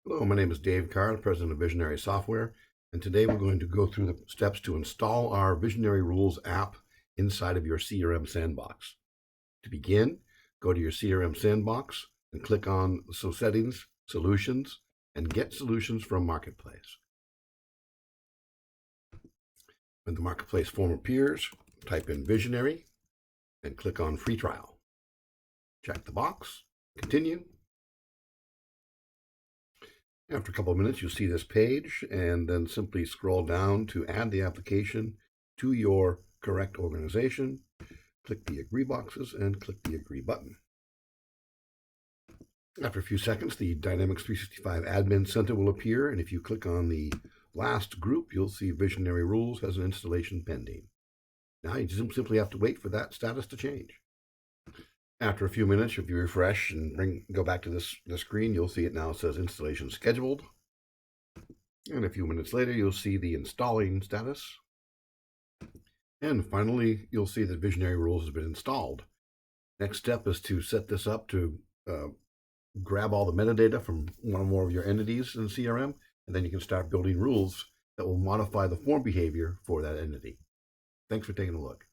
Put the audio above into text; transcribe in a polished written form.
Hello, my name is Dave Carr, President of Visionary Software, and today we're going to go through the steps to install our Visionary Rules app inside of your CRM sandbox. To begin, go to your CRM sandbox and click on Settings, Solutions, and Get Solutions from Marketplace. When the Marketplace form appears, type in Visionary and click on Free Trial. Check the box, continue. After a couple of minutes, you'll see this page, and then simply scroll down to add the application to your correct organization. Click the Agree boxes and click the Agree button. After a few seconds, the Dynamics 365 Admin Center will appear, and if you click on the last group, you'll see Visionary Rules has an installation pending. Now you just simply have to wait for that status to change. After a few minutes, if you refresh and go back to this screen, you'll see it now says installation scheduled. And a few minutes later, you'll see the installing status. And finally, you'll see that Visionary Rules has been installed. Next step is to set this up to grab all the metadata from one or more of your entities in CRM, and then you can start building rules that will modify the form behavior for that entity. Thanks for taking a look.